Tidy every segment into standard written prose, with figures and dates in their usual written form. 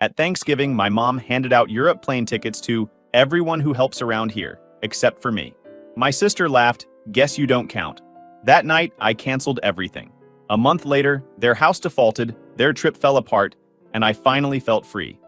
At Thanksgiving, my mom handed out Europe plane tickets to everyone who helps around here, except for me. My sister laughed, guess you don't count. That night, I canceled everything. A month later, their house defaulted, their trip fell apart, and I finally felt free.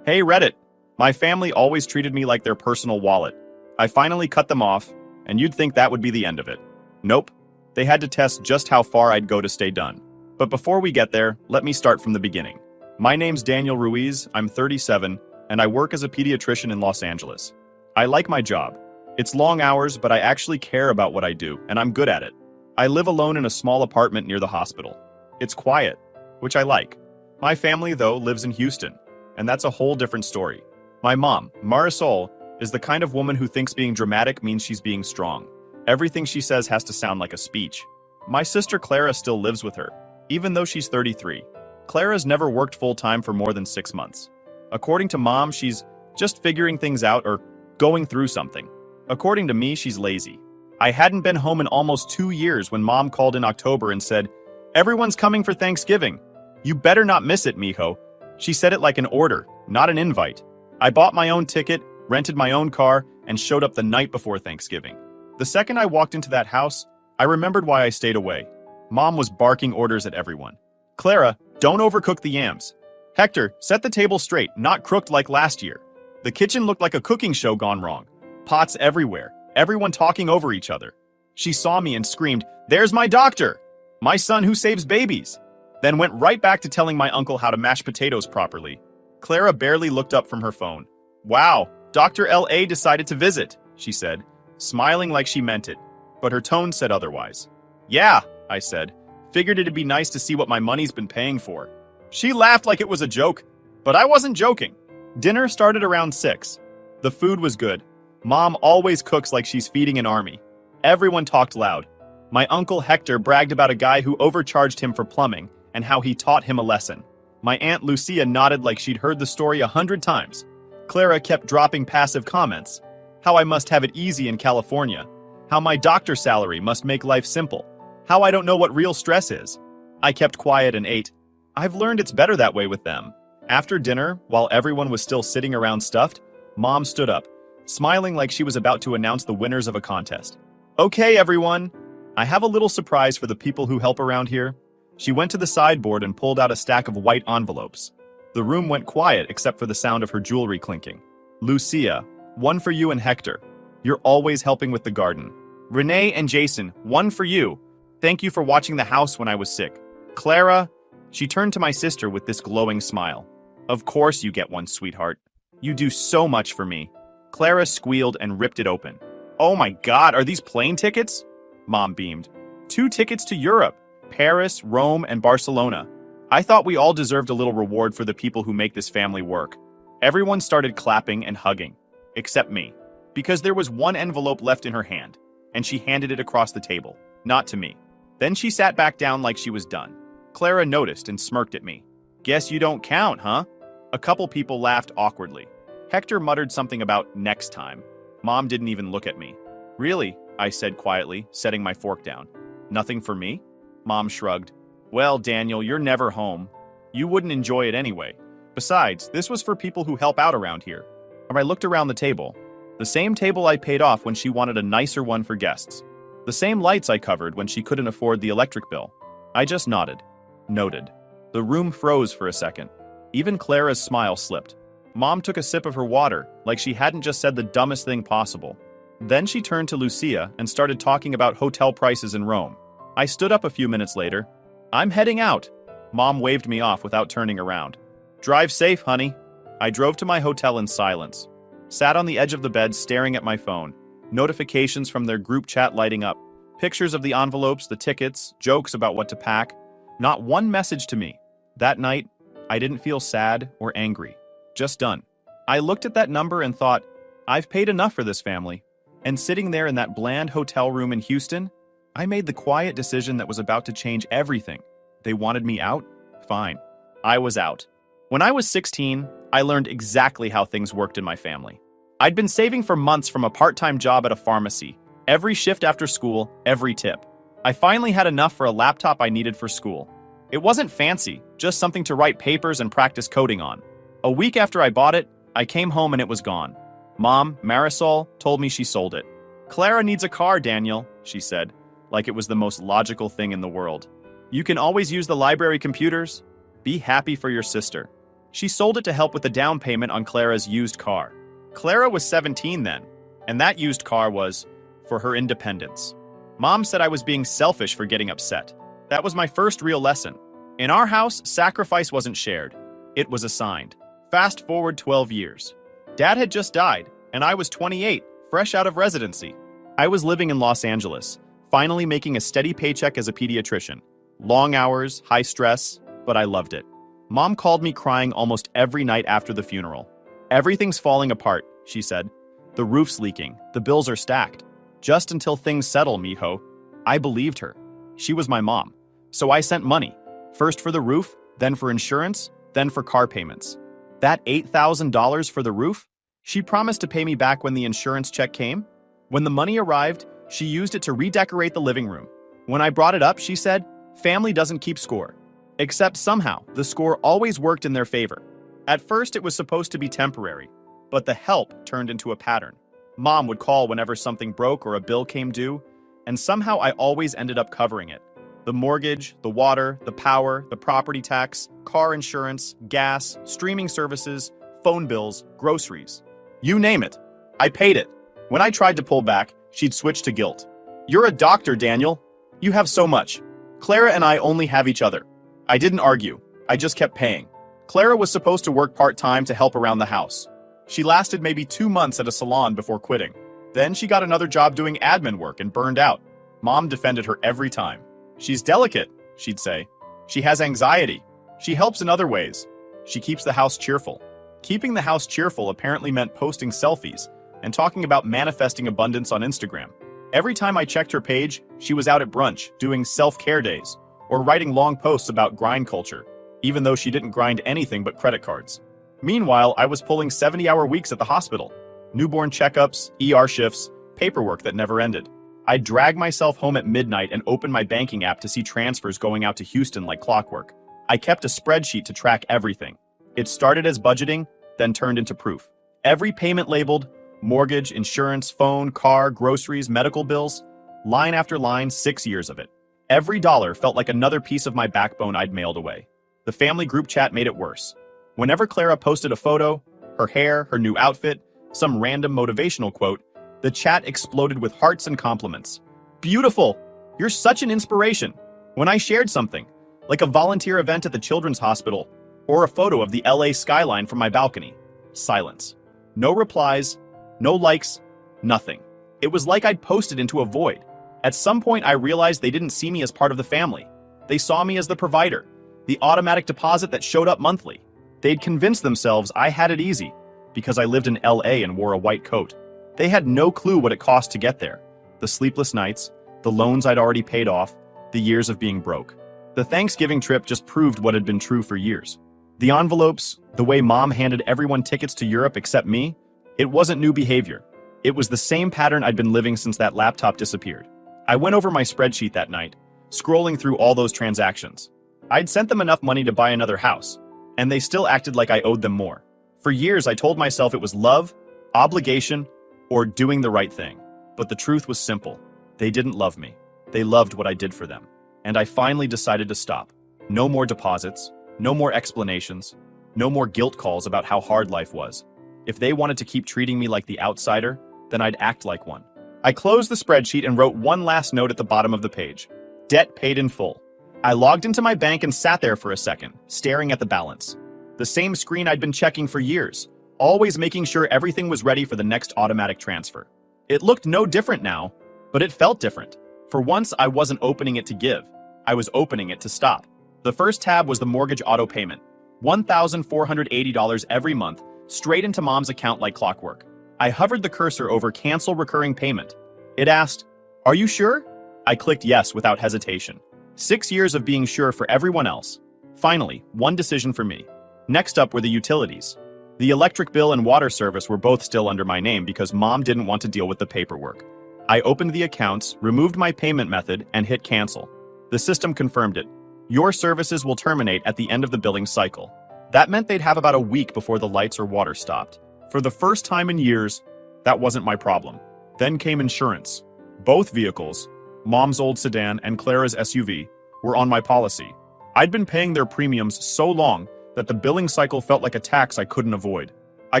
Hey Reddit! My family always treated me like their personal wallet. I finally cut them off, and you'd think that would be the end of it. Nope. They had to test just how far I'd go to stay done. But before we get there, let me start from the beginning. My name's Daniel Ruiz, I'm 37, and I work as a pediatrician in Los Angeles. I like my job. It's long hours, but I actually care about what I do, and I'm good at it. I live alone in a small apartment near the hospital. It's quiet, which I like. My family, though, lives in Houston, and that's a whole different story. My mom, Marisol, is the kind of woman who thinks being dramatic means she's being strong. Everything she says has to sound like a speech. My sister Clara still lives with her, even though she's 33. Clara's never worked full-time for more than 6 months. According to Mom, she's just figuring things out or going through something. According to me, she's lazy. I hadn't been home in almost 2 years when Mom called in October and said, "Everyone's coming for Thanksgiving. You better not miss it, mijo." She said it like an order, not an invite. I bought my own ticket, rented my own car, and showed up the night before Thanksgiving. The second I walked into that house, I remembered why I stayed away. Mom was barking orders at everyone. Clara, don't overcook the yams. Hector, set the table straight, not crooked like last year. The kitchen looked like a cooking show gone wrong. Pots everywhere, everyone talking over each other. She saw me and screamed, "There's my doctor! My son who saves babies!" Then went right back to telling my uncle how to mash potatoes properly. Clara barely looked up from her phone. "Wow, Dr. L.A. decided to visit," she said, smiling like she meant it, but her tone said otherwise. "Yeah," I said, "figured it'd be nice to see what my money's been paying for." She laughed like it was a joke, but I wasn't joking. Dinner started around 6. The food was good. Mom always cooks like she's feeding an army. Everyone talked loud. My uncle Hector bragged about a guy who overcharged him for plumbing and how he taught him a lesson. My Aunt Lucia nodded like she'd heard the story 100 times. Clara kept dropping passive comments. How I must have it easy in California. How my doctor salary must make life simple. How I don't know what real stress is. I kept quiet and ate. I've learned it's better that way with them. After dinner, while everyone was still sitting around stuffed, Mom stood up, smiling like she was about to announce the winners of a contest. "Okay, everyone. I have a little surprise for the people who help around here." She went to the sideboard and pulled out a stack of white envelopes. The room went quiet except for the sound of her jewelry clinking. "Lucia, one for you and Hector. You're always helping with the garden. Renee and Jason, one for you. Thank you for watching the house when I was sick. Clara," she turned to my sister with this glowing smile. "Of course you get one, sweetheart. You do so much for me." Clara squealed and ripped it open. "Oh my God, are these plane tickets?" Mom beamed. 2 tickets to Europe, Paris, Rome, and Barcelona. I thought we all deserved a little reward for the people who make this family work. Everyone started clapping and hugging, except me, because there was one envelope left in her hand, and she handed it across the table, not to me. Then she sat back down like she was done. Clara noticed and smirked at me. "Guess you don't count, huh?" A couple people laughed awkwardly. Hector muttered something about next time. Mom didn't even look at me. "Really?" I said quietly, setting my fork down. "Nothing for me?" Mom shrugged. "Well, Daniel, you're never home. You wouldn't enjoy it anyway. Besides, this was for people who help out around here." And I looked around the table. The same table I paid off when she wanted a nicer one for guests. The same lights I covered when she couldn't afford the electric bill. I just nodded. Noted. The room froze for a second. Even Clara's smile slipped. Mom took a sip of her water, like she hadn't just said the dumbest thing possible. Then she turned to Lucia and started talking about hotel prices in Rome. I stood up a few minutes later. "I'm heading out." Mom waved me off without turning around. "Drive safe, honey." I drove to my hotel in silence. Sat on the edge of the bed staring at my phone. Notifications from their group chat lighting up. Pictures of the envelopes, the tickets, jokes about what to pack. Not one message to me. That night, I didn't feel sad or angry. Just done. I looked at that number and thought, I've paid enough for this family. And sitting there in that bland hotel room in Houston, I made the quiet decision that was about to change everything. They wanted me out? Fine. I was out. When I was 16, I learned exactly how things worked in my family. I'd been saving for months from a part-time job at a pharmacy. Every shift after school, every tip. I finally had enough for a laptop I needed for school. It wasn't fancy, just something to write papers and practice coding on. A week after I bought it, I came home and it was gone. Mom, Marisol, told me she sold it. Clara needs a car, Daniel, she said, like it was the most logical thing in the world. You can always use the library computers. Be happy for your sister. She sold it to help with the down payment on Clara's used car. Clara was 17 then, and that used car was for her independence. Mom said I was being selfish for getting upset. That was my first real lesson. In our house, sacrifice wasn't shared. It was assigned. Fast forward 12 years. Dad had just died, and I was 28, fresh out of residency. I was living in Los Angeles, finally making a steady paycheck as a pediatrician. Long hours, high stress, but I loved it. Mom called me crying almost every night after the funeral. Everything's falling apart, she said. The roof's leaking, the bills are stacked. Just until things settle, mijo. I believed her. She was my mom. So I sent money. First for the roof, then for insurance, then for car payments. That $8,000 for the roof? She promised to pay me back when the insurance check came. When the money arrived, she used it to redecorate the living room. When I brought it up, she said, family doesn't keep score. Except somehow, the score always worked in their favor. At first, it was supposed to be temporary, but the help turned into a pattern. Mom would call whenever something broke or a bill came due, and somehow I always ended up covering it. The mortgage, the water, the power, the property tax, car insurance, gas, streaming services, phone bills, groceries. You name it. I paid it. When I tried to pull back, she'd switch to guilt. You're a doctor, Daniel. You have so much. Clara and I only have each other. I didn't argue. I just kept paying. Clara was supposed to work part-time to help around the house. She lasted maybe 2 months at a salon before quitting. Then she got another job doing admin work and burned out. Mom defended her every time. She's delicate, she'd say. She has anxiety. She helps in other ways. She keeps the house cheerful. Keeping the house cheerful apparently meant posting selfies and talking about manifesting abundance on Instagram. Every time I checked her page, she was out at brunch, doing self-care days, or writing long posts about grind culture, even though she didn't grind anything but credit cards. Meanwhile, I was pulling 70-hour weeks at the hospital. Newborn checkups, ER shifts, paperwork that never ended. I'd drag myself home at midnight and open my banking app to see transfers going out to Houston like clockwork. I kept a spreadsheet to track everything. It started as budgeting, then turned into proof. Every payment labeled, mortgage, insurance, phone, car, groceries, medical bills, line after line, 6 years of it. Every dollar felt like another piece of my backbone I'd mailed away. The family group chat made it worse. Whenever Clara posted a photo, her hair, her new outfit, some random motivational quote, the chat exploded with hearts and compliments. Beautiful! You're such an inspiration! When I shared something, like a volunteer event at the children's hospital, or a photo of the LA skyline from my balcony, silence. No replies, no likes, nothing. It was like I'd posted into a void. At some point I realized they didn't see me as part of the family. They saw me as the provider, the automatic deposit that showed up monthly. They'd convinced themselves I had it easy, because I lived in LA and wore a white coat. They had no clue what it cost to get there. The sleepless nights, the loans I'd already paid off, the years of being broke. The Thanksgiving trip just proved what had been true for years. The envelopes, the way Mom handed everyone tickets to Europe except me, it wasn't new behavior. It was the same pattern I'd been living since that laptop disappeared. I went over my spreadsheet that night, scrolling through all those transactions. I'd sent them enough money to buy another house, and they still acted like I owed them more. For years, I told myself it was love, obligation, or doing the right thing. But the truth was simple. They didn't love me. They loved what I did for them. And I finally decided to stop. No more deposits, no more explanations, no more guilt calls about how hard life was. If they wanted to keep treating me like the outsider, then I'd act like one. I closed the spreadsheet and wrote one last note at the bottom of the page. Debt paid in full. I logged into my bank and sat there for a second, staring at the balance. The same screen I'd been checking for years, always making sure everything was ready for the next automatic transfer. It looked no different now, but it felt different. For once, I wasn't opening it to give. I was opening it to stop. The first tab was the mortgage auto payment. $1,480 every month, straight into Mom's account like clockwork. I hovered the cursor over Cancel Recurring Payment. It asked, "Are you sure?" I clicked yes without hesitation. 6 years of being sure for everyone else. Finally, one decision for me. Next up were the utilities. The electric bill and water service were both still under my name because Mom didn't want to deal with the paperwork. I opened the accounts, removed my payment method, and hit cancel. The system confirmed it. Your services will terminate at the end of the billing cycle. That meant they'd have about a week before the lights or water stopped. For the first time in years, that wasn't my problem. Then came insurance. Both vehicles, Mom's old sedan and Clara's SUV, were on my policy. I'd been paying their premiums so long that the billing cycle felt like a tax I couldn't avoid. I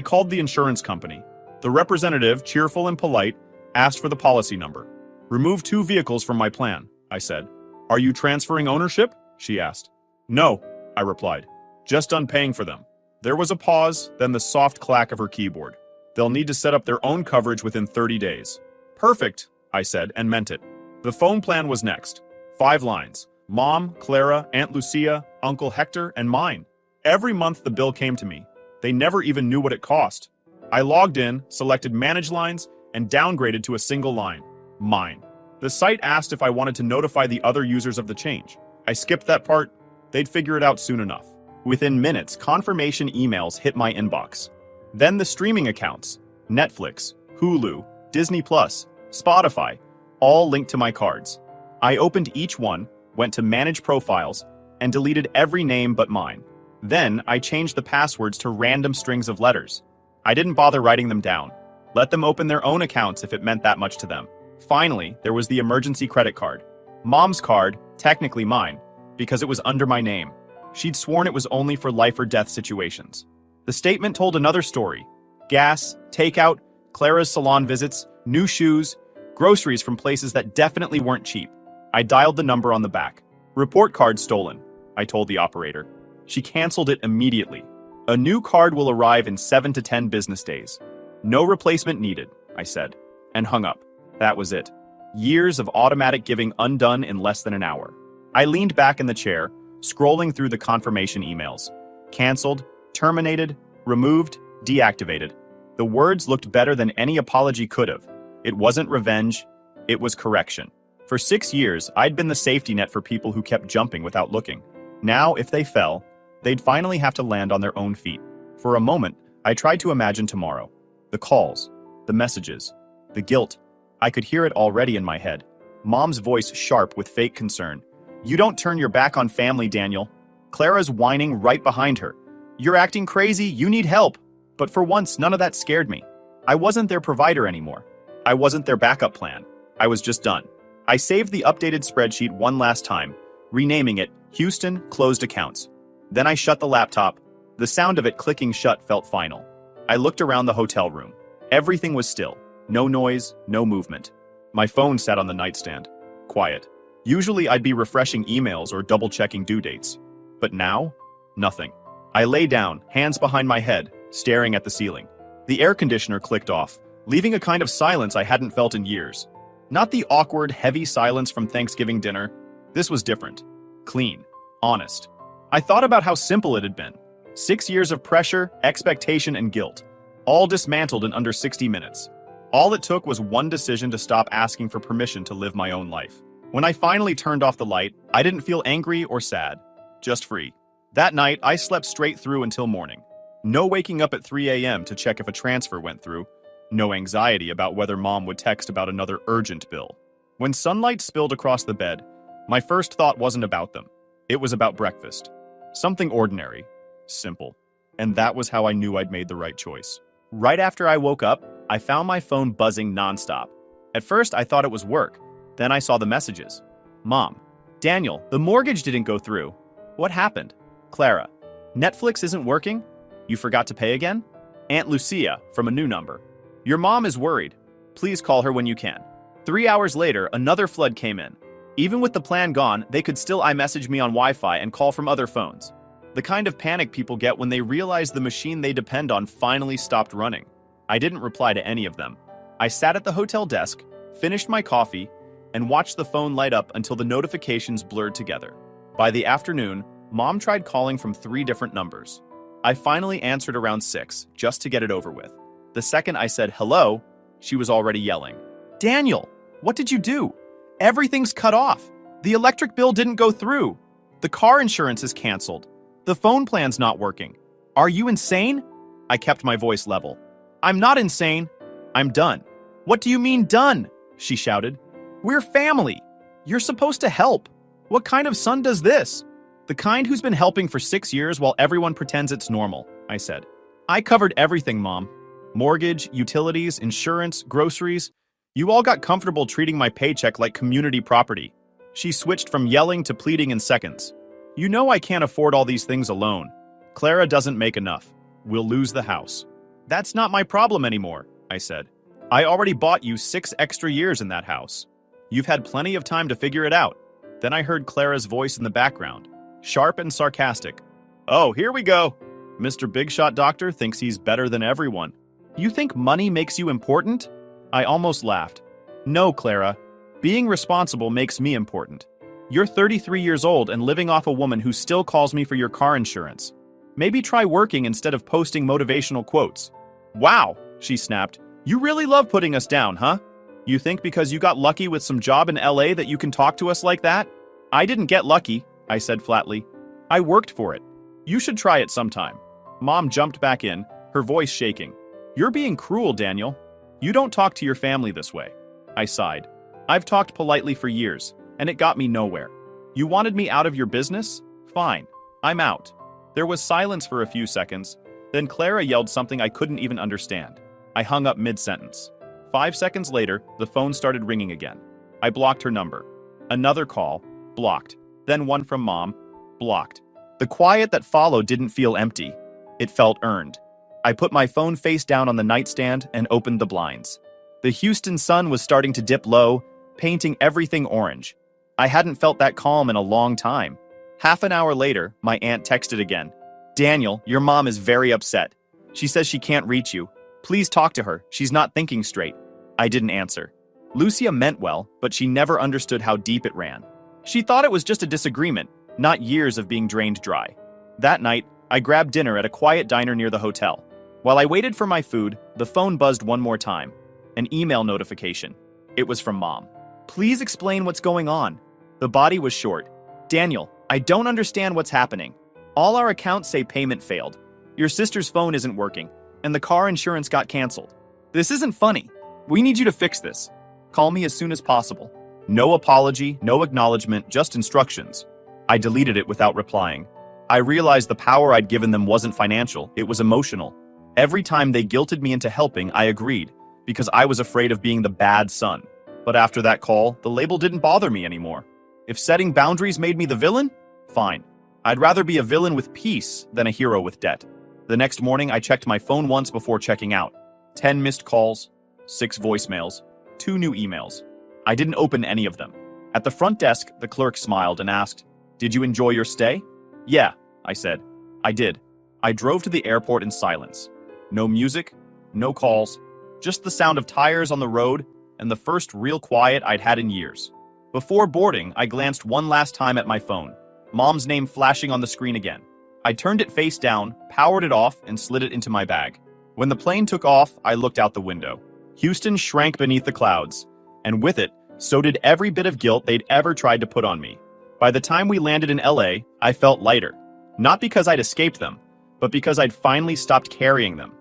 called the insurance company. The representative, cheerful and polite, asked for the policy number. "Remove 2 vehicles from my plan," I said. "Are you transferring ownership?" she asked. "No," I replied. "Just done paying for them." There was a pause, then the soft clack of her keyboard. "They'll need to set up their own coverage within 30 days. "Perfect," I said, and meant it. The phone plan was next. 5 lines. Mom, Clara, Aunt Lucia, Uncle Hector, and mine. Every month the bill came to me. They never even knew what it cost. I logged in, selected Manage Lines, and downgraded to a single line. Mine. The site asked if I wanted to notify the other users of the change. I skipped that part. They'd figure it out soon enough. Within minutes, confirmation emails hit my inbox. Then the streaming accounts. Netflix, Hulu, Disney+, Spotify, all linked to my cards. I opened each one, went to Manage Profiles, and deleted every name but mine. Then I changed the passwords to random strings of letters. I didn't bother writing them down. Let them open their own accounts if it meant that much to them. Finally, there was the emergency credit card. Mom's card, technically mine, because it was under my name. She'd sworn it was only for life or death situations. The statement told another story. Gas, takeout, Clara's salon visits, new shoes, groceries from places that definitely weren't cheap. I dialed the number on the back. "Report card stolen," I told the operator. She canceled it immediately. "A new card will arrive in 7 to 10 business days. No replacement needed," I said, and hung up. That was it. Years of automatic giving undone in less than an hour. I leaned back in the chair, scrolling through the confirmation emails. Canceled, terminated, removed, deactivated. The words looked better than any apology could have. It wasn't revenge, it was correction. For 6 years, I'd been the safety net for people who kept jumping without looking. Now, if they fell, they'd finally have to land on their own feet. For a moment, I tried to imagine tomorrow. The calls, the messages, the guilt. I could hear it already in my head. Mom's voice sharp with fake concern. "You don't turn your back on family, Daniel." Clara's whining right behind her. "You're acting crazy, you need help." But for once, none of that scared me. I wasn't their provider anymore. I wasn't their backup plan. I was just done. I saved the updated spreadsheet one last time, renaming it Houston Closed Accounts. Then I shut the laptop. The sound of it clicking shut felt final. I looked around the hotel room. Everything was still. No noise, no movement. My phone sat on the nightstand. Quiet. Usually I'd be refreshing emails or double-checking due dates. But now, nothing. I lay down, hands behind my head, staring at the ceiling. The air conditioner clicked off, leaving a kind of silence I hadn't felt in years. Not the awkward, heavy silence from Thanksgiving dinner. This was different. Clean. Honest. I thought about how simple it had been. 6 years of pressure, expectation, and guilt. All dismantled in under 60 minutes. All it took was one decision to stop asking for permission to live my own life. When I finally turned off the light, I didn't feel angry or sad. Just free. That night, I slept straight through until morning. No waking up at 3 a.m. to check if a transfer went through. No anxiety about whether Mom would text about another urgent bill. When sunlight spilled across the bed, my first thought wasn't about them. It was about breakfast. Something ordinary. Simple. And that was how I knew I'd made the right choice. Right after I woke up, I found my phone buzzing nonstop. At first, I thought it was work. Then I saw the messages. Mom. Daniel, the mortgage didn't go through. What happened? Clara. Netflix isn't working? You forgot to pay again? Aunt Lucia, from a new number. Your mom is worried. Please call her when you can. 3 hours later, another flood came in. Even with the plan gone, they could still iMessage me on Wi-Fi and call from other phones. The kind of panic people get when they realize the machine they depend on finally stopped running. I didn't reply to any of them. I sat at the hotel desk, finished my coffee, and watched the phone light up until the notifications blurred together. By the afternoon, Mom tried calling from 3 different numbers. I finally answered around 6, just to get it over with. The second I said hello, she was already yelling. Daniel, what did you do? Everything's cut off. The electric bill didn't go through. The car insurance is canceled. The phone plan's not working. Are you insane? I kept my voice level. I'm not insane. I'm done. What do you mean done? She shouted. We're family. You're supposed to help. What kind of son does this? The kind who's been helping for 6 years while everyone pretends it's normal, I said. I covered everything, Mom. Mortgage, utilities, insurance, groceries. You all got comfortable treating my paycheck like community property. She switched from yelling to pleading in seconds. You know I can't afford all these things alone. Clara doesn't make enough. We'll lose the house. That's not my problem anymore, I said. I already bought you 6 extra years in that house. You've had plenty of time to figure it out. Then I heard Clara's voice in the background, sharp and sarcastic. Oh, here we go. Mr. Big Shot Doctor thinks he's better than everyone. You think money makes you important? I almost laughed. No, Clara. Being responsible makes me important. You're 33 years old and living off a woman who still calls me for your car insurance. Maybe try working instead of posting motivational quotes. Wow, she snapped. You really love putting us down, huh? You think because you got lucky with some job in LA that you can talk to us like that? I didn't get lucky, I said flatly. I worked for it. You should try it sometime. Mom jumped back in, her voice shaking. You're being cruel, Daniel. You don't talk to your family this way. I sighed. I've talked politely for years, and it got me nowhere. You wanted me out of your business? Fine. I'm out. There was silence for a few seconds, then Clara yelled something I couldn't even understand. I hung up mid-sentence. 5 seconds later, the phone started ringing again. I blocked her number. Another call, blocked. Then one from Mom, blocked. The quiet that followed didn't feel empty. It felt earned. I put my phone face down on the nightstand and opened the blinds. The Houston sun was starting to dip low, painting everything orange. I hadn't felt that calm in a long time. Half an hour later, my aunt texted again. Daniel, your mom is very upset. She says she can't reach you. Please talk to her. She's not thinking straight. I didn't answer. Lucia meant well, but she never understood how deep it ran. She thought it was just a disagreement, not years of being drained dry. That night, I grabbed dinner at a quiet diner near the hotel. While I waited for my food, the phone buzzed one more time. An email notification. It was from Mom. Please explain what's going on. The body was short. Daniel, I don't understand what's happening. All our accounts say payment failed. Your sister's phone isn't working, and the car insurance got canceled. This isn't funny. We need you to fix this. Call me as soon as possible. No apology, no acknowledgement, just instructions. I deleted it without replying. I realized the power I'd given them wasn't financial, it was emotional. Every time they guilted me into helping, I agreed, because I was afraid of being the bad son. But after that call, the label didn't bother me anymore. If setting boundaries made me the villain, fine. I'd rather be a villain with peace than a hero with debt. The next morning, I checked my phone once before checking out. 10 missed calls, 6 voicemails, 2 new emails. I didn't open any of them. At the front desk, the clerk smiled and asked, "Did you enjoy your stay?" "Yeah," I said. I did. I drove to the airport in silence. No music, no calls, just the sound of tires on the road and the first real quiet I'd had in years. Before boarding, I glanced one last time at my phone. Mom's name flashing on the screen again. I turned it face down, powered it off, and slid it into my bag. When the plane took off, I looked out the window. Houston shrank beneath the clouds, and with it, so did every bit of guilt they'd ever tried to put on me. By the time we landed in LA, I felt lighter. Not because I'd escaped them, but because I'd finally stopped carrying them.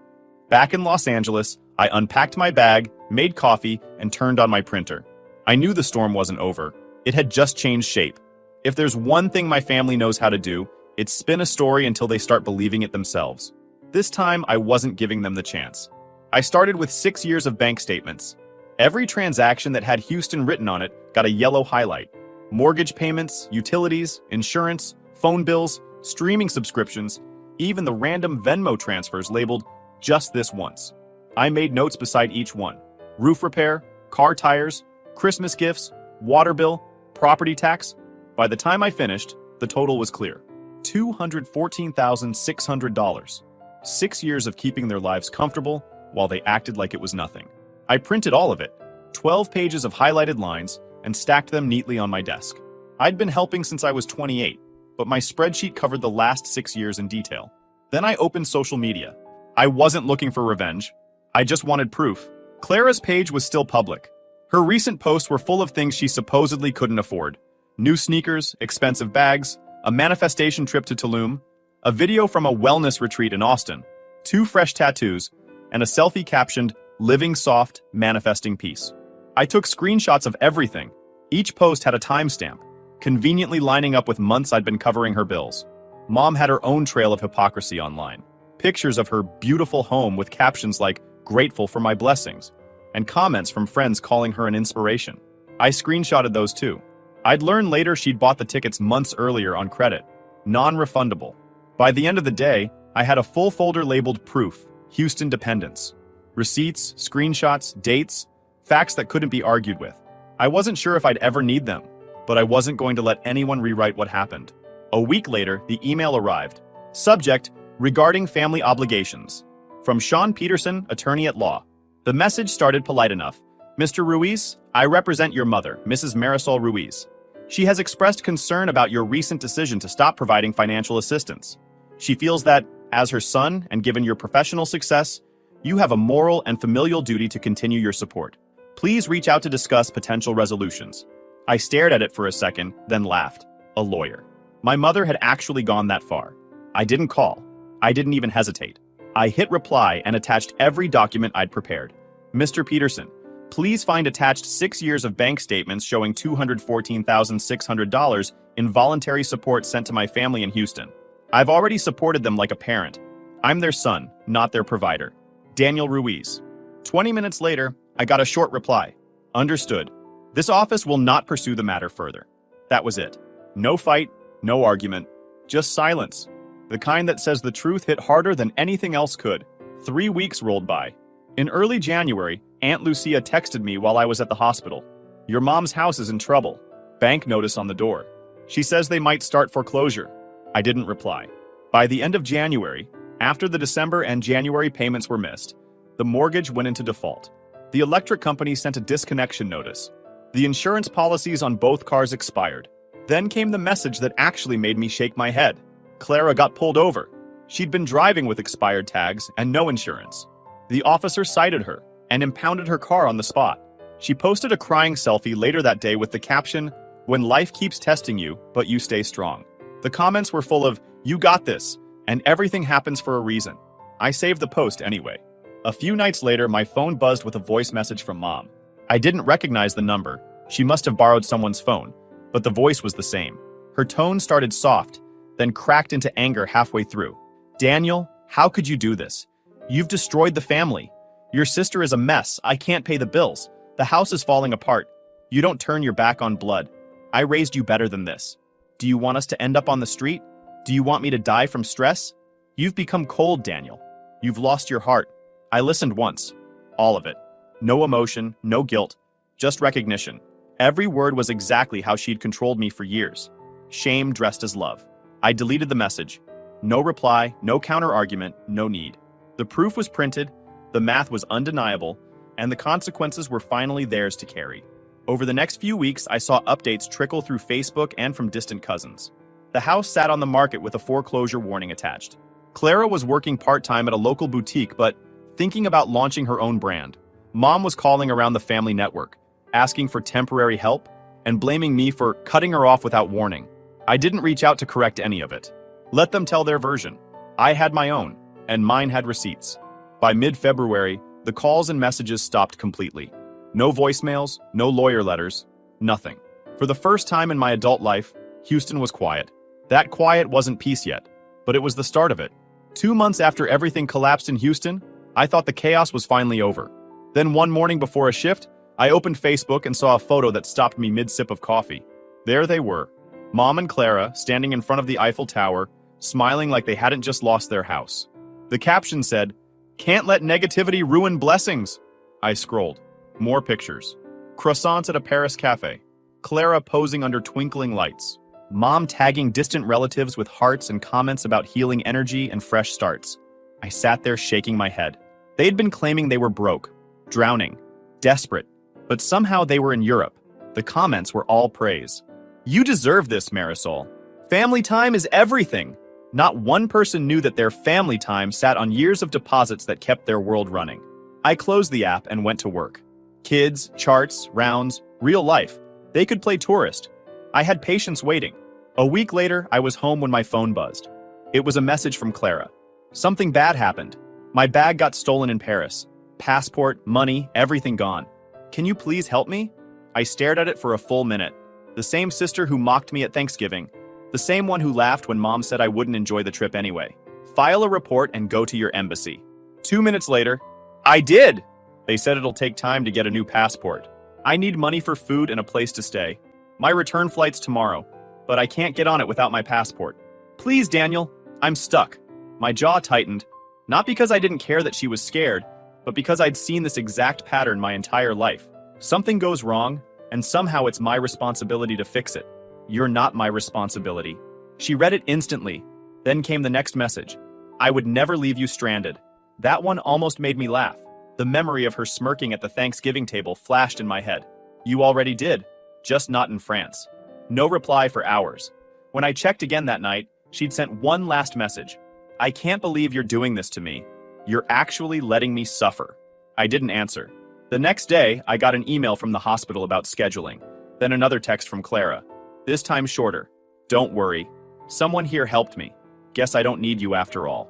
Back in Los Angeles, I unpacked my bag, made coffee, and turned on my printer. I knew the storm wasn't over. It had just changed shape. If there's one thing my family knows how to do, it's spin a story until they start believing it themselves. This time, I wasn't giving them the chance. I started with 6 years of bank statements. Every transaction that had Houston written on it got a yellow highlight. Mortgage payments, utilities, insurance, phone bills, streaming subscriptions, even the random Venmo transfers labeled "just this once." I made notes beside each one. Roof repair, car tires, Christmas gifts, water bill, property tax. By the time I finished, the total was clear. $214,600. 6 years of keeping their lives comfortable while they acted like it was nothing. I printed all of it, 12 pages of highlighted lines, and stacked them neatly on my desk. I'd been helping since I was 28, but my spreadsheet covered the last 6 years in detail. Then I opened social media. I wasn't looking for revenge. I just wanted proof. Clara's page was still public. Her recent posts were full of things she supposedly couldn't afford. New sneakers, expensive bags, a manifestation trip to Tulum, a video from a wellness retreat in Austin, 2 fresh tattoos, and a selfie captioned, "Living soft, manifesting peace." I took screenshots of everything. Each post had a timestamp, conveniently lining up with months I'd been covering her bills. Mom had her own trail of hypocrisy online. Pictures of her beautiful home with captions like, "Grateful for my blessings," and comments from friends calling her an inspiration. I screenshotted those too. I'd learn later she'd bought the tickets months earlier on credit. Non-refundable. By the end of the day, I had a full folder labeled Proof, Houston Dependence. Receipts, screenshots, dates, facts that couldn't be argued with. I wasn't sure if I'd ever need them, but I wasn't going to let anyone rewrite what happened. A week later, the email arrived. Subject, regarding family obligations. From Sean Peterson, attorney at law. The message started polite enough. Mr. Ruiz, I represent your mother, Mrs. Marisol Ruiz. She has expressed concern about your recent decision to stop providing financial assistance. She feels that, as her son and given your professional success, you have a moral and familial duty to continue your support. Please reach out to discuss potential resolutions. I stared at it for a second, then laughed. A lawyer. My mother had actually gone that far. I didn't call. I didn't even hesitate. I hit reply and attached every document I'd prepared. Mr. Peterson, please find attached 6 years of bank statements showing $214,600 in voluntary support sent to my family in Houston. I've already supported them like a parent. I'm their son, not their provider. Daniel Ruiz. 20 minutes later, I got a short reply. Understood. This office will not pursue the matter further. That was it. No fight, no argument, just silence. The kind that says the truth hit harder than anything else could. 3 weeks rolled by. In early January, Aunt Lucia texted me while I was at the hospital. Your mom's house is in trouble. Bank notice on the door. She says they might start foreclosure. I didn't reply. By the end of January, after the December and January payments were missed, the mortgage went into default. The electric company sent a disconnection notice. The insurance policies on both cars expired. Then came the message that actually made me shake my head. Clara got pulled over. She'd been driving with expired tags and no insurance. The officer cited her and impounded her car on the spot. She posted a crying selfie later that day with the caption, "When life keeps testing you, but you stay strong." The comments were full of, "You got this," and "Everything happens for a reason." I saved the post anyway. A few nights later, my phone buzzed with a voice message from Mom. I didn't recognize the number. She must have borrowed someone's phone, but the voice was the same. Her tone started soft, then cracked into anger halfway through. "Daniel, how could you do this? You've destroyed the family. Your sister is a mess. I can't pay the bills. The house is falling apart. You don't turn your back on blood. I raised you better than this. Do you want us to end up on the street? Do you want me to die from stress? You've become cold, Daniel. You've lost your heart." I listened once. All of it. No emotion, no guilt, just recognition. Every word was exactly how she'd controlled me for years. Shame dressed as love. I deleted the message. No reply, no counter-argument, no need. The proof was printed, the math was undeniable, and the consequences were finally theirs to carry. Over the next few weeks, I saw updates trickle through Facebook and from distant cousins. The house sat on the market with a foreclosure warning attached. Clara was working part-time at a local boutique, but thinking about launching her own brand. Mom was calling around the family network, asking for temporary help, and blaming me for cutting her off without warning. I didn't reach out to correct any of it. Let them tell their version. I had my own, and mine had receipts. By mid-February, the calls and messages stopped completely. No voicemails, no lawyer letters, nothing. For the first time in my adult life, Houston was quiet. That quiet wasn't peace yet, but it was the start of it. 2 months after everything collapsed in Houston, I thought the chaos was finally over. Then one morning before a shift, I opened Facebook and saw a photo that stopped me mid-sip of coffee. There they were, Mom and Clara standing in front of the Eiffel Tower, smiling like they hadn't just lost their house. The caption said, "Can't let negativity ruin blessings." I scrolled. More pictures. Croissants at a Paris cafe. Clara posing under twinkling lights. Mom tagging distant relatives with hearts and comments about healing energy and fresh starts. I sat there shaking my head. They'd been claiming they were broke, drowning, desperate, but somehow they were in Europe. The comments were all praise. "You deserve this, Marisol. Family time is everything." Not one person knew that their family time sat on years of deposits that kept their world running. I closed the app and went to work. Kids, charts, rounds, real life. They could play tourist. I had patience waiting. A week later, I was home when my phone buzzed. It was a message from Clara. "Something bad happened. My bag got stolen in Paris. Passport, money, everything gone. Can you please help me?" I stared at it for a full minute. The same sister who mocked me at Thanksgiving. The same one who laughed when Mom said I wouldn't enjoy the trip anyway. File a report and go to your embassy. 2 minutes later, I did! They said it'll take time to get a new passport. I need money for food and a place to stay. My return flight's tomorrow, but I can't get on it without my passport. Please, Daniel, I'm stuck. My jaw tightened, not because I didn't care that she was scared, but because I'd seen this exact pattern my entire life. Something goes wrong, and somehow it's my responsibility to fix it. You're not my responsibility. She read it instantly. Then came the next message. I would never leave you stranded. That one almost made me laugh. The memory of her smirking at the Thanksgiving table flashed in my head. You already did, just not in France. No reply for hours. When I checked again that night, she'd sent one last message. I can't believe you're doing this to me. You're actually letting me suffer. I didn't answer. The next day, I got an email from the hospital about scheduling. Then another text from Clara. This time shorter. Don't worry. Someone here helped me. Guess I don't need you after all.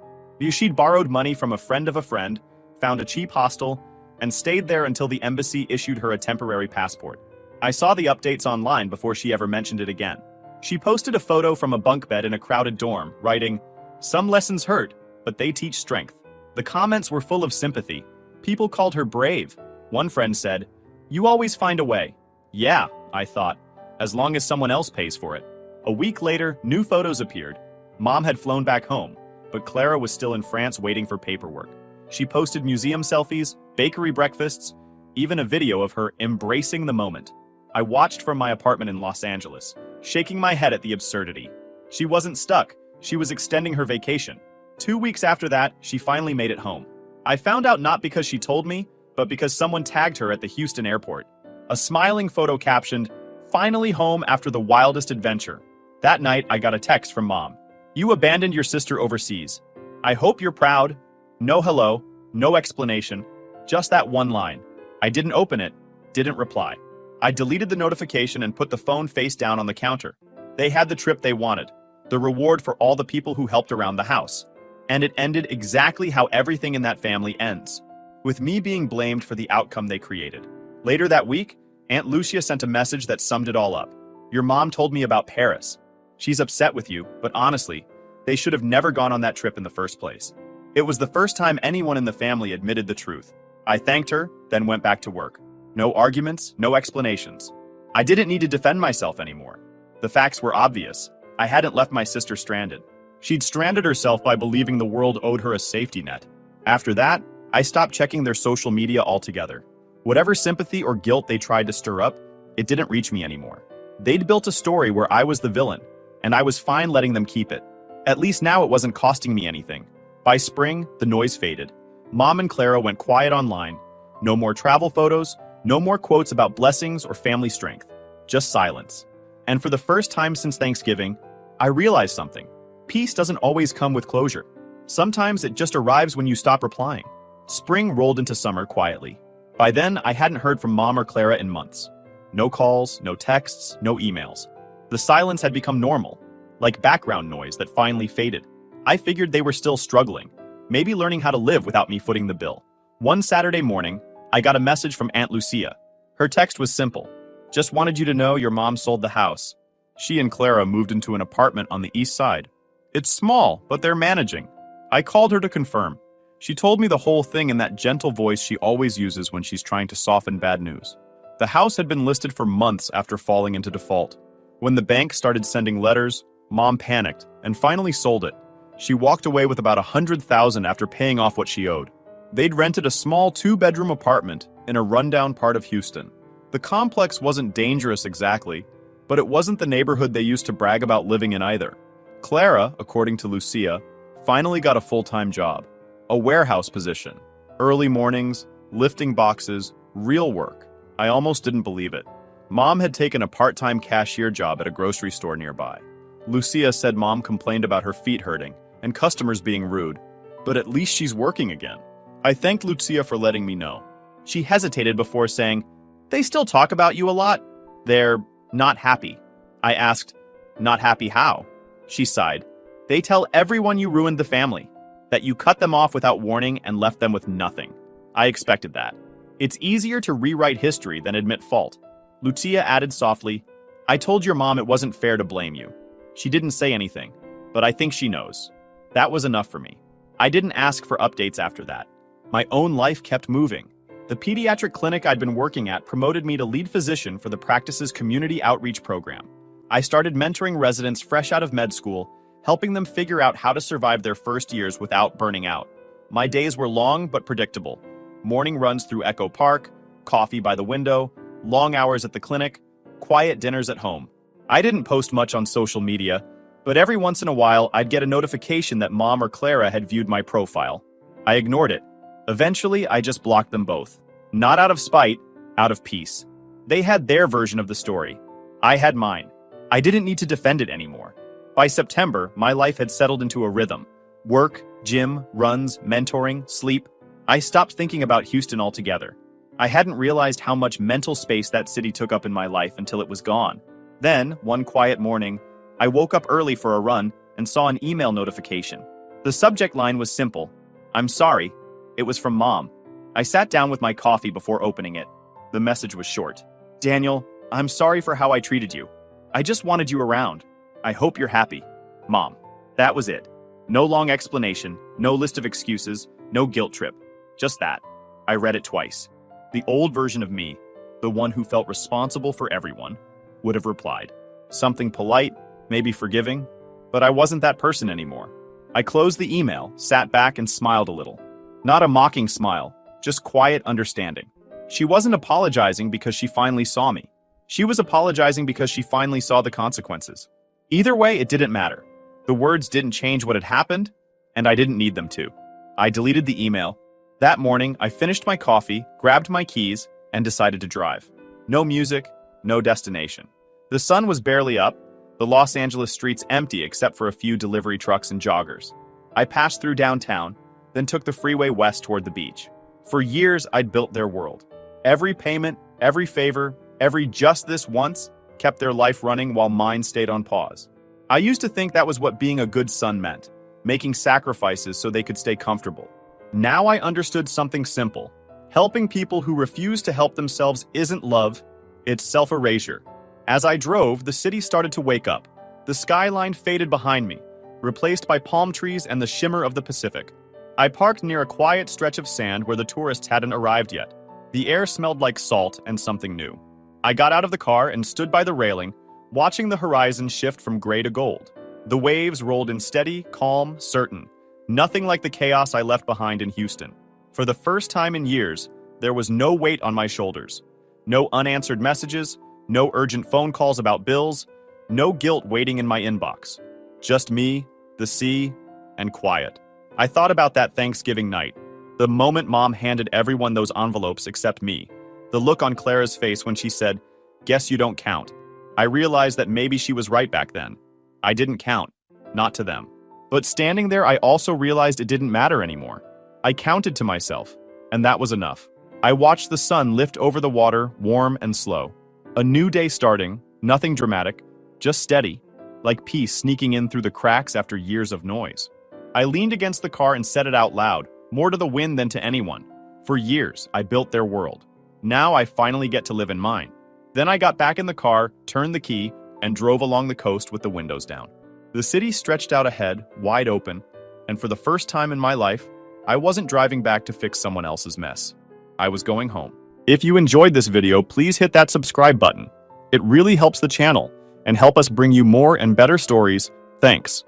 She'd borrowed money from a friend, found a cheap hostel, and stayed there until the embassy issued her a temporary passport. I saw the updates online before she ever mentioned it again. She posted a photo from a bunk bed in a crowded dorm, writing, "Some lessons hurt, but they teach strength." The comments were full of sympathy. People called her brave. One friend said, "You always find a way." Yeah, I thought, as long as someone else pays for it. A week later, new photos appeared. Mom had flown back home, but Clara was still in France waiting for paperwork. She posted museum selfies, bakery breakfasts, even a video of her embracing the moment. I watched from my apartment in Los Angeles, shaking my head at the absurdity. She wasn't stuck, she was extending her vacation. 2 weeks after that, she finally made it home. I found out not because she told me, but because someone tagged her at the Houston airport. A smiling photo captioned, "Finally home after the wildest adventure." That night, I got a text from Mom. "You abandoned your sister overseas. I hope you're proud." No hello, no explanation, just that one line. I didn't open it, didn't reply. I deleted the notification and put the phone face down on the counter. They had the trip they wanted, the reward for all the people who helped around the house. And it ended exactly how everything in that family ends, with me being blamed for the outcome they created. Later that week, Aunt Lucia sent a message that summed it all up. "Your mom told me about Paris. She's upset with you, but honestly, they should have never gone on that trip in the first place." It was the first time anyone in the family admitted the truth. I thanked her, then went back to work. No arguments, no explanations. I didn't need to defend myself anymore. The facts were obvious. I hadn't left my sister stranded. She'd stranded herself by believing the world owed her a safety net. After that, I stopped checking their social media altogether. Whatever sympathy or guilt they tried to stir up, it didn't reach me anymore. They'd built a story where I was the villain, and I was fine letting them keep it. At least now it wasn't costing me anything. By spring, the noise faded. Mom and Clara went quiet online. No more travel photos, no more quotes about blessings or family strength. Just silence. And for the first time since Thanksgiving, I realized something. Peace doesn't always come with closure. Sometimes it just arrives when you stop replying. Spring rolled into summer quietly. By then, I hadn't heard from Mom or Clara in months. No calls, no texts, no emails. The silence had become normal, like background noise that finally faded. I figured they were still struggling, maybe learning how to live without me footing the bill. One Saturday morning, I got a message from Aunt Lucia. Her text was simple. "Just wanted you to know your mom sold the house. She and Clara moved into an apartment on the east side. It's small, but they're managing." I called her to confirm. She told me the whole thing in that gentle voice she always uses when she's trying to soften bad news. The house had been listed for months after falling into default. When the bank started sending letters, Mom panicked and finally sold it. She walked away with about $100,000 after paying off what she owed. They'd rented a small 2-bedroom apartment in a rundown part of Houston. The complex wasn't dangerous exactly, but it wasn't the neighborhood they used to brag about living in either. Clara, according to Lucia, finally got a full-time job. A warehouse position. Early mornings, lifting boxes, real work. I almost didn't believe it. Mom had taken a part-time cashier job at a grocery store nearby. Lucia said Mom complained about her feet hurting and customers being rude, but at least she's working again. I thanked Lucia for letting me know. She hesitated before saying, "They still talk about you a lot?" "They're not happy." I asked, "Not happy how?" She sighed. "They tell everyone you ruined the family, that you cut them off without warning and left them with nothing." I expected that. It's easier to rewrite history than admit fault. Lucia added softly, I told your mom it wasn't fair to blame you. She didn't say anything, but I think she knows. That was enough for me. I didn't ask for updates after that. My own life kept moving. The pediatric clinic I'd been working at promoted me to lead physician for the practice's community outreach program. I started mentoring residents fresh out of med school, helping them figure out how to survive their first years without burning out. My days were long but predictable. Morning runs through Echo Park, coffee by the window, long hours at the clinic, quiet dinners at home. I didn't post much on social media, but every once in a while I'd get a notification that Mom or Clara had viewed my profile. I ignored it. Eventually, I just blocked them both. Not out of spite, out of peace. They had their version of the story. I had mine. I didn't need to defend it anymore. By September, my life had settled into a rhythm. Work, gym, runs, mentoring, sleep. I stopped thinking about Houston altogether. I hadn't realized how much mental space that city took up in my life until it was gone. Then, one quiet morning, I woke up early for a run and saw an email notification. The subject line was simple. "I'm sorry." It was from Mom. I sat down with my coffee before opening it. The message was short. "Daniel, I'm sorry for how I treated you. I just wanted you around. I hope you're happy. Mom." That was it. No long explanation, no list of excuses, no guilt trip. Just that. I read it twice. The old version of me, the one who felt responsible for everyone, would have replied. Something polite, maybe forgiving, but I wasn't that person anymore. I closed the email, sat back, and smiled a little. Not a mocking smile, just quiet understanding. She wasn't apologizing because she finally saw me. She was apologizing because she finally saw the consequences. Either way, it didn't matter. The words didn't change what had happened, and I didn't need them to. I deleted the email. That morning, I finished my coffee, grabbed my keys, and decided to drive. No music, no destination. The sun was barely up, the Los Angeles streets empty except for a few delivery trucks and joggers. I passed through downtown, then took the freeway west toward the beach. For years, I'd built their world. Every payment, every favor, every just this once kept their life running while mine stayed on pause. I used to think that was what being a good son meant, making sacrifices so they could stay comfortable. Now I understood something simple. Helping people who refuse to help themselves isn't love, it's self-erasure. As I drove, the city started to wake up. The skyline faded behind me, replaced by palm trees and the shimmer of the Pacific. I parked near a quiet stretch of sand where the tourists hadn't arrived yet. The air smelled like salt and something new. I got out of the car and stood by the railing, watching the horizon shift from gray to gold. The waves rolled in steady, calm, certain. Nothing like the chaos I left behind in Houston. For the first time in years, there was no weight on my shoulders. No unanswered messages, no urgent phone calls about bills, no guilt waiting in my inbox. Just me, the sea, and quiet. I thought about that Thanksgiving night, the moment Mom handed everyone those envelopes except me, the look on Clara's face when she said, "Guess you don't count." I realized that maybe she was right back then. I didn't count, not to them. But standing there, I also realized it didn't matter anymore. I counted to myself, and that was enough. I watched the sun lift over the water, warm and slow. A new day starting, nothing dramatic, just steady, like peace sneaking in through the cracks after years of noise. I leaned against the car and said it out loud, more to the wind than to anyone. For years, I built their world. Now I finally get to live in mine. Then I got back in the car, turned the key, and drove along the coast with the windows down. The city stretched out ahead, wide open, and for the first time in my life, I wasn't driving back to fix someone else's mess. I was going home. If you enjoyed this video, please hit that subscribe button. It really helps the channel and help us bring you more and better stories. Thanks.